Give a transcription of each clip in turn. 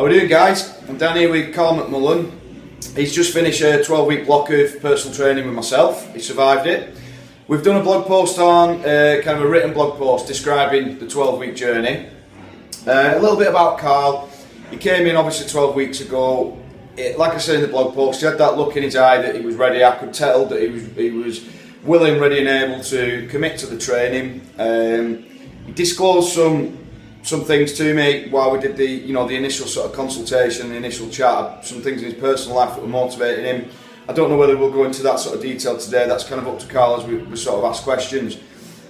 How are we doing, guys? I'm down here with Carl McMullan. He's just finished a 12-week block of personal training with myself. He survived it. We've done a blog post on, kind of a written blog post describing the 12-week journey. A little bit about Carl. He came in obviously 12 weeks ago. Like I said in the blog post, he had that look in his eye that he was ready. I could tell that he was willing, ready and able to commit to the training. He disclosed some things to me while we did the initial sort of consultation, the initial chat, some things in his personal life that were motivating him. I don't know whether we'll go into that sort of detail today. That's kind of up to Carl as we sort of ask questions.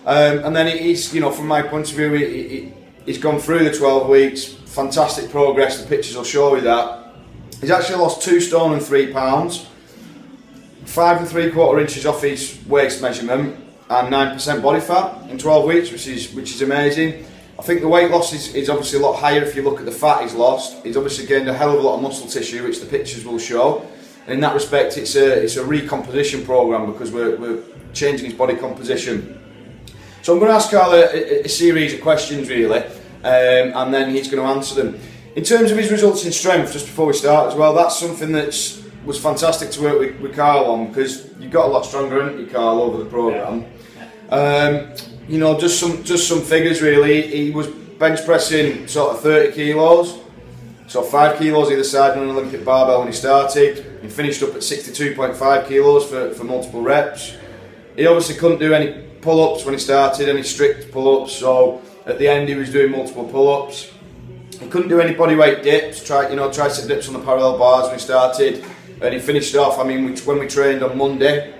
And then he's, from my point of view, he's gone through the 12 weeks, fantastic progress. The pictures will show you that. He's actually lost 2 stone and 3 pounds, 5 3/4 inches off his waist measurement, and 9% body fat in 12 weeks, which is amazing. I think the weight loss is obviously a lot higher if you look at the fat he's lost. He's obviously gained a hell of a lot of muscle tissue, which the pictures will show. And in that respect, it's a recomposition program because we're changing his body composition. So I'm going to ask Carl a series of questions really, and then he's going to answer them. In terms of his results in strength, just before we start as well, that's something that was fantastic to work with Carl on, because you got a lot stronger, haven't you, Carl, over the programme. Just some figures really. He was bench pressing sort of 30 kilos, so 5 kilos either side on an Olympic barbell when he started. He finished up at 62.5 kilos for multiple reps. He obviously couldn't do any pull-ups when he started, any strict pull-ups, so at the end he was doing multiple pull-ups. He couldn't do any bodyweight dips, tricep dips on the parallel bars when he started, and he finished off. I mean, when we trained on Monday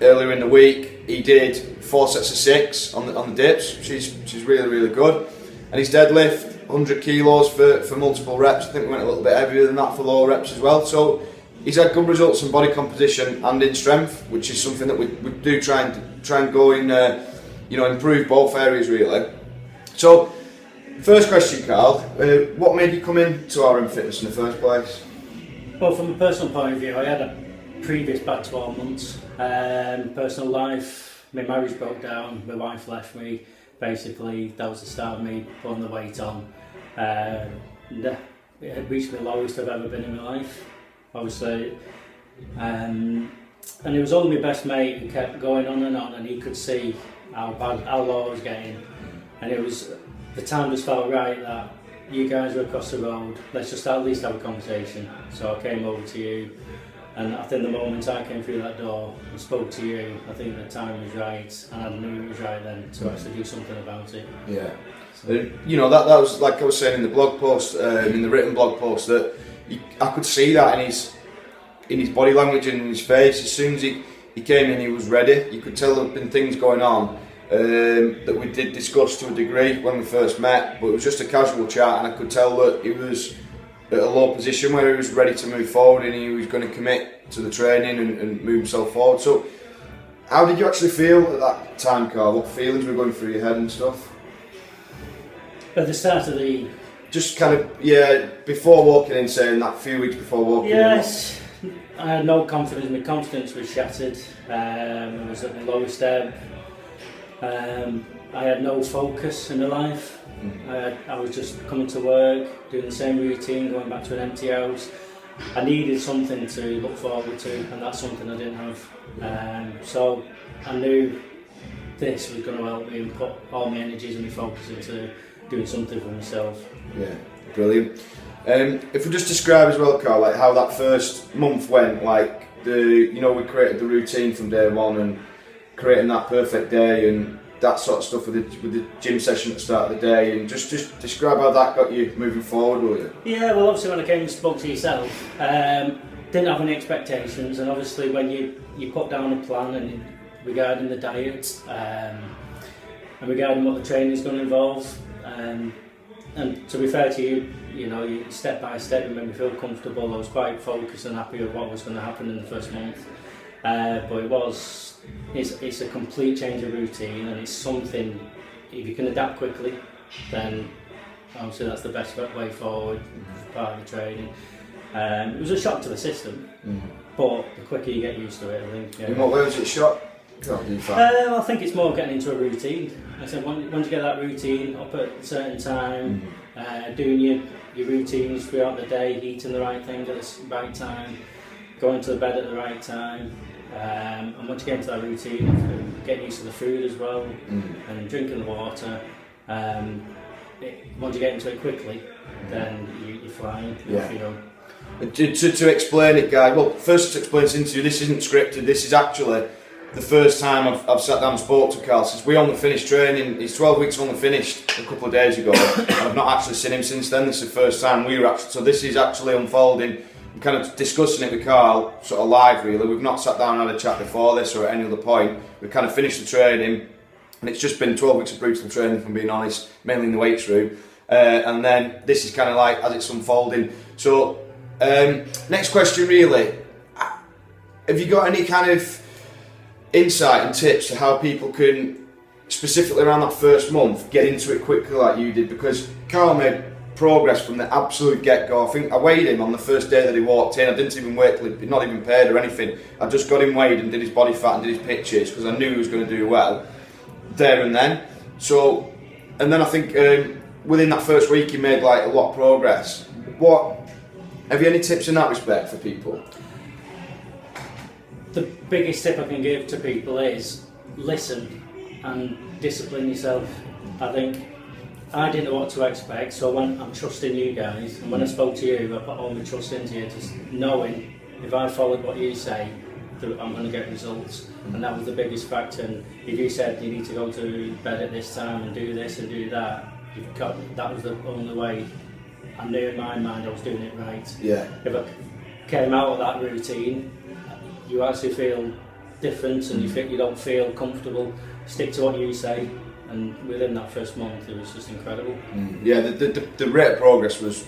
earlier in the week, he did 4 sets of 6 on the dips, which is really, really good. And his deadlift, 100 kilos for multiple reps. I think we went a little bit heavier than that for lower reps as well. So he's had good results in body composition and in strength, which is something that we do try and go in, improve both areas really. So, first question, Carl, what made you come into RM Fitness in the first place? Well, from a personal point of view, I had a previous bad 12 months. Personal life, my marriage broke down, my wife left me. Basically, that was the start of me putting the weight on. It had reached the lowest I've ever been in my life, obviously. And it was only my best mate who kept going on, and he could see how low I was getting. And the time just felt right that you guys were across the road, let's just at least have a conversation. So I came over to you, and I think the moment I came through that door and spoke to you, I think the time was right, and I knew it was right then to actually do something about it. Yeah. So. That was, like I was saying in the blog post, in the written blog post, that I could see that in his body language and in his face. As soon as he came in, he was ready. You could tell there had been things going on that we did discuss to a degree when we first met, but it was just a casual chat, and I could tell that he was at a low position where he was ready to move forward and he was going to commit to the training and move himself forward. So how did you actually feel at that time, Carl? What feelings were going through your head and stuff? At the start of the... Just kind of, before walking in, saying that few weeks before walking in. Yes, I had no confidence. My confidence was shattered. I was at the lowest ebb. I had no focus in my life. I was just coming to work, doing the same routine, going back to an empty house. I needed something to look forward to, and that's something I didn't have. So I knew this was going to help me and put all my energies and my focus into doing something for myself. Yeah, brilliant. If we just describe as well, Carl, like how that first month went, like we created the routine from day one and creating that perfect day and that sort of stuff with the gym session at the start of the day, and just describe how that got you moving forward, will you? Yeah, well, obviously when I came and spoke to yourself, didn't have any expectations, and obviously when you put down a plan and regarding the diet and regarding what the training is going to involve, and to be fair to you, you step by step it made me feel comfortable. I was quite focused and happy with what was going to happen in the first month, but it's a complete change of routine, and it's something, if you can adapt quickly, then obviously that's the best way forward for part of the training. It was a shock to the system, but the quicker you get used to it, I think. In what way was it a shock? I think it's more getting into a routine. I said once you get that routine up at a certain time, doing your routines throughout the day, eating the right thing at the right time, going to bed at the right time, and once you get into that routine, getting used to the food as well, and drinking the water, once you get into it quickly, then you're flying. Yeah. You know. To explain it, guys, well, first to explain this interview, this isn't scripted, this is actually the first time I've sat down and spoke to Carl since we only finished training. He's 12 weeks only finished a couple of days ago, and I've not actually seen him since then. This is the first time we were actually, so this is actually unfolding. I'm kind of discussing it with Carl, sort of live really. We've not sat down and had a chat before this or at any other point. We've kind of finished the training, and it's just been 12 weeks of brutal training, if I'm being honest, mainly in the weights room. And then this is kind of like as it's unfolding. So, next question really, have you got any kind of insight and tips to how people can, specifically around that first month, get into it quickly like you did? Because Carl made progress from the absolute get-go. I think I weighed him on the first day that he walked in. I didn't even wait till not even paid or anything. I just got him weighed and did his body fat and did his pitches because I knew he was going to do well there and then. So, and then I think within that first week he made like a lot of progress. Have you any tips in that respect for people? The biggest tip I can give to people is listen and discipline yourself. I think I didn't know what to expect, so I'm trusting you guys, and when I spoke to you, I put all my trust into you, just knowing if I followed what you say, that I'm going to get results. And that was the biggest factor. And if you said you need to go to bed at this time and do this and do that, that was the only way. I knew in my mind I was doing it right. Yeah. If I came out of that routine, you actually feel different and you don't feel comfortable. Stick to what you say, and within that first month, it was just incredible. Yeah, the rate of progress was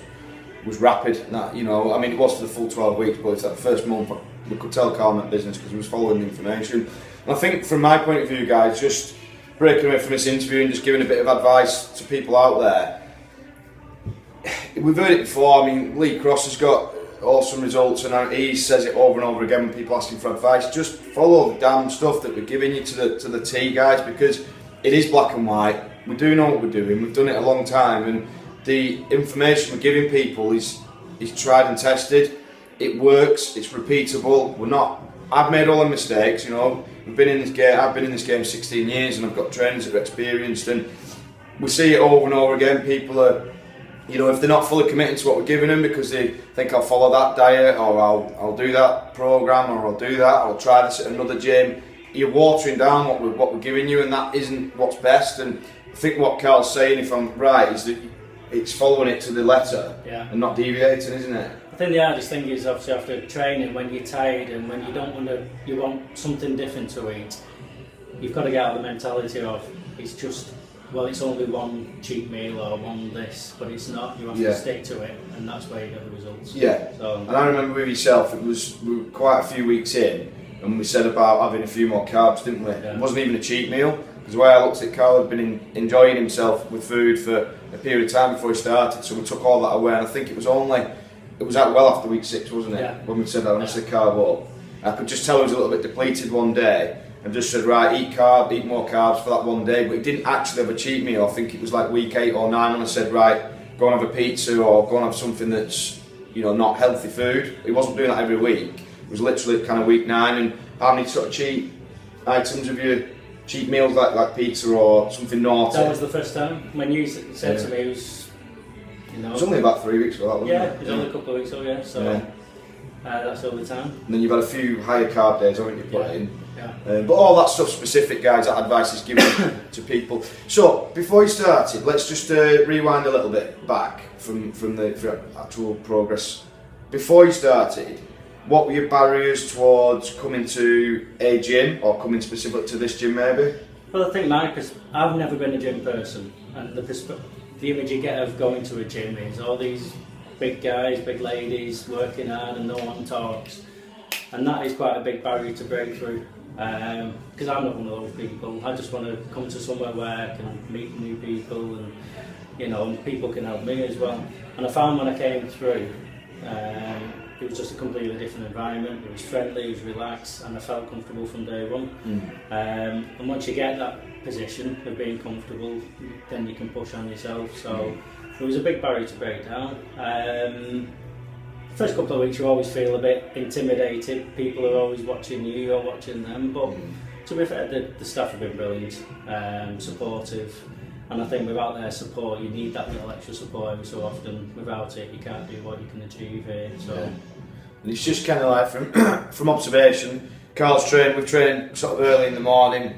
rapid. That, you know, I mean, it was for the full 12 weeks, but it's that first month we could tell Carl meant business because he was following the information. And I think, from my point of view, guys, just breaking away from this interview and just giving a bit of advice to people out there. We've heard it before. I mean, Lee Cross has got awesome results, and he says it over and over again when people ask him for advice. Just follow the damn stuff that we're giving you to the T, guys, because it is black and white. We do know what we're doing. We've done it a long time, and the information we're giving people is tried and tested. It works. It's repeatable. I've made all the mistakes. You know, we've been in this game. I've been in this game 16 years, and I've got trainers that are experienced, and we see it over and over again. People are, you know, if they're not fully committed to what we're giving them because they think I'll follow that diet or I'll do that program or I'll do that, I'll try this at another gym, you're watering down what we're giving you, and that isn't what's best. And I think what Carl's saying, if I'm right, is that it's following it to the letter and not deviating, isn't it? I think the hardest thing is obviously after training, when you're tired and when you want something different to eat, you've got to get out of the mentality of it's only one cheat meal or one this, but it's not. You have to stick to it, and that's where you get the results. Yeah. So, and I remember with yourself, we were quite a few weeks in, and we said about having a few more carbs, didn't we? Yeah. It wasn't even a cheat meal, because the way I looked at Carl had been enjoying himself with food for a period of time before he started, so we took all that away, and I think it was out well after week 6, wasn't it? Yeah. When we said that, when I said carb up. I could just tell he was a little bit depleted one day, and just said, right, eat more carbs for that one day, but he didn't actually have a cheat meal. I think it was like week 8 or 9 when I said, right, go and have a pizza or go and have something that's, you know, not healthy food. He wasn't doing that every week. It was literally kind of week 9. And how many sort of cheat items have you, cheat meals like pizza or something naughty? That was the first time when you said to me it was, you know. It was only about 3 weeks ago, that wasn't it? Yeah, it was only a couple of weeks ago, so that's all the time. And then you've had a few higher carb days, haven't you, put in? Yeah. But all that stuff specific, guys, that advice is given to people. So, before you started, let's just rewind a little bit back from the actual progress. Before you started, what were your barriers towards coming to a gym, or coming specific to this gym maybe? Well, I think I've never been a gym person, and the image you get of going to a gym is all these big guys, big ladies working hard and no one talks, and that is quite a big barrier to break through. Because I'm not one of those people. I just want to come to somewhere where I can meet new people, and you know, and people can help me as well. And I found when I came through, it was just a completely different environment. It was friendly, it was relaxed, and I felt comfortable from day one. And once you get that position of being comfortable, then you can push on yourself. So it was a big barrier to break down. The first couple of weeks you always feel a bit intimidated. People are always watching you, you're watching them. But to be fair, the staff have been brilliant, supportive. And I think without their support, you need that little extra support every so often. Without it, you can't do what you can achieve here. So, and it's just kind of like from observation. Carl's we've trained sort of early in the morning,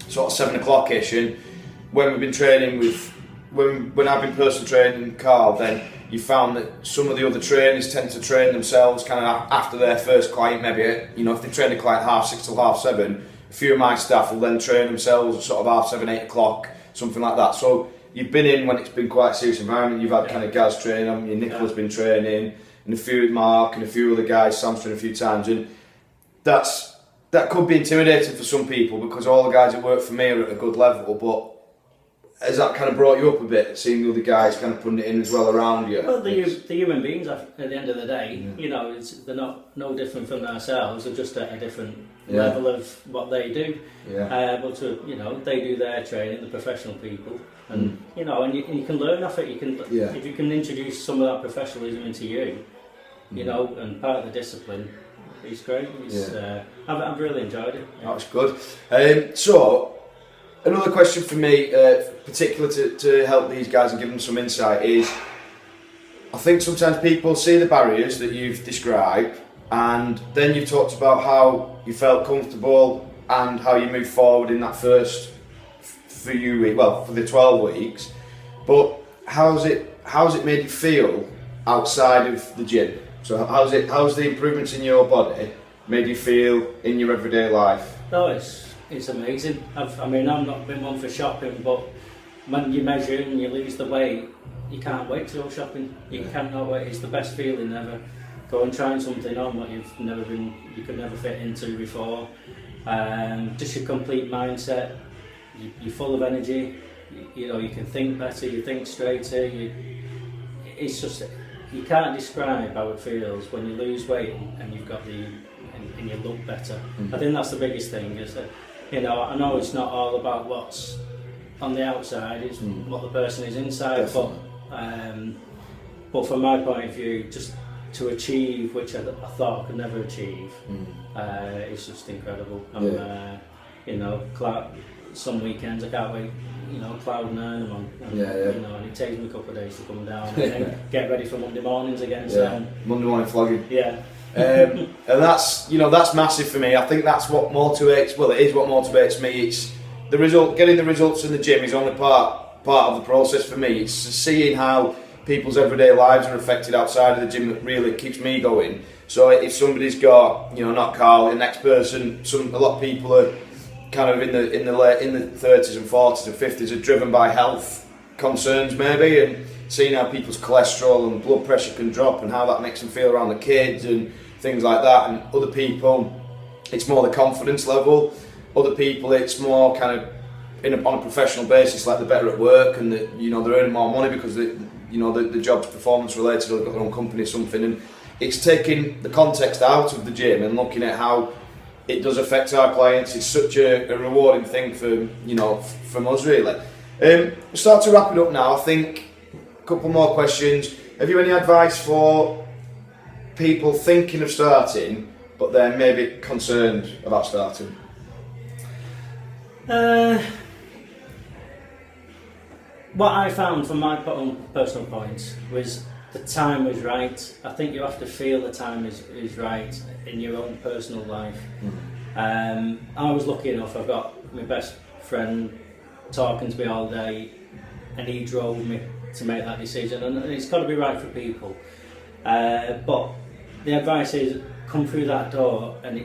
sort of 7 o'clock-ish, and when we've been training when I've been personal training Carl, then you found that some of the other trainers tend to train themselves kind of after their first client, maybe, if they train a client 6:30 till 7:30, a few of my staff will then train themselves at sort of 7:30, 8 o'clock, something like that. So you've been in when it's been quite a serious environment. You've had kind of Gaz training them, Nicola's been training, and a few Mark and a few other guys, Sam's trained a few times, and that could be intimidating for some people because all the guys that work for me are at a good level. But has that kind of brought you up a bit, seeing the other guys kind of putting it in as well around you? Well, the human beings at the end of the day, they're not no different from ourselves. They're just at a different level of what they do. But they do their training, the professional people, and and you can learn off it. You can if you can introduce some of that professionalism into you, and part of the discipline. It's great. I've really enjoyed it. Yeah. That's good. So, another question for me, particular to help these guys and give them some insight, is I think sometimes people see the barriers that you've described, and then you've talked about how you felt comfortable and how you moved forward in that first for the 12 weeks. But how's it made you feel outside of the gym? So how's the improvements in your body made you feel in your everyday life? Oh, it's amazing. I've not been one for shopping, but when you measure and you lose the weight, you can't wait to go shopping. You cannot wait. It's the best feeling ever. Go and try something on what you could never fit into before. Just your complete mindset. You're full of energy. You can think better. You think straighter. It's just. You can't describe how it feels when you lose weight and you've got and you look better. I think that's the biggest thing. Is that I know it's not all about what's on the outside; it's what the person is inside. But from my point of view, just to achieve which I thought I could never achieve, it's just incredible. Some weekends I can't wait. Cloud 9 I'm on. And it takes me a couple of days to come down and then get ready for Monday mornings again. So. Monday morning flogging. Yeah. And that's massive for me. I think that's what motivates. Well, it is what motivates me. It's the result. Getting the results in the gym is only part of the process for me. It's seeing how people's everyday lives are affected outside of the gym that really keeps me going. So if somebody's got, not Carl, the next person, a lot of people are kind of in the 30s and 40s and 50s are driven by health concerns maybe, and seeing how people's cholesterol and blood pressure can drop and how that makes them feel around the kids and things like that. And other people, it's more the confidence level. Other people, it's more kind of on a professional basis, like they're better at work and they're earning more money because the job's performance related, or they've got their own company or something. And it's taking the context out of the gym and looking at how it does affect our clients. It's such a rewarding thing from us really. We'll start to wrap it up now. I think a couple more questions. Have you any advice for people thinking of starting but they're maybe concerned about starting? What I found from my own personal points was the time was right. I think you have to feel the time is right in your own personal life. I was lucky enough, I've got my best friend talking to me all day, and he drove me to make that decision, and it's got to be right for people. But the advice is, come through that door and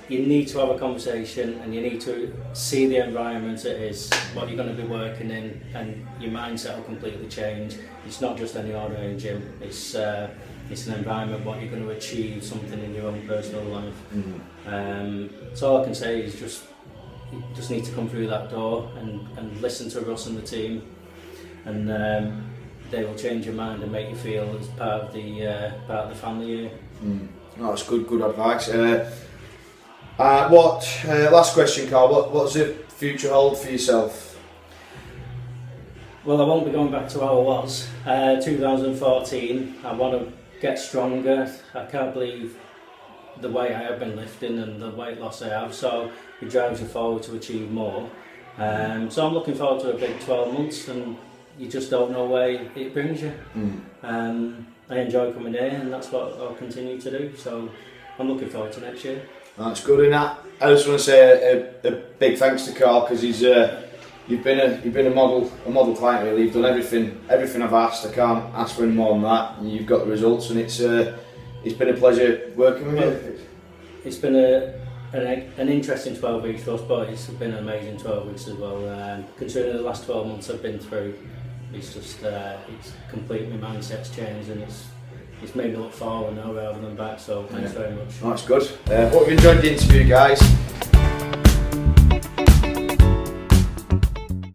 you need to have a conversation and you need to see the environment it is, what you're going to be working in, and your mindset will completely change. It's not just any ordinary gym, it's an environment, what you're going to achieve, something in your own personal life. So all I can say is you just need to come through that door and listen to Russ and the team, and they will change your mind and make you feel as part of the family here. Oh, that's good advice. Last question, Carl. What does the future hold for yourself? Well, I won't be going back to how I was. 2014, I want to get stronger. I can't believe the way I have been lifting and the weight loss I have, so it drives you forward to achieve more. So I'm looking forward to a big 12 months, and you just don't know where it brings you. I enjoy coming here, and that's what I'll continue to do, so I'm looking forward to next year. That's good. And I just want to say a big thanks to Carl, because you've been a model client really. You've done everything I've asked. I can't ask for any more than that, and you've got the results, and it's been a pleasure working with you. It's been an interesting 12 weeks for us, but it's been an amazing 12 weeks as well. Considering the last 12 months I've been through, it's just it's completely, my mindset's changed, and it's made me look forward now rather than back, so thanks very much. That's good. Hope you enjoyed the interview, guys.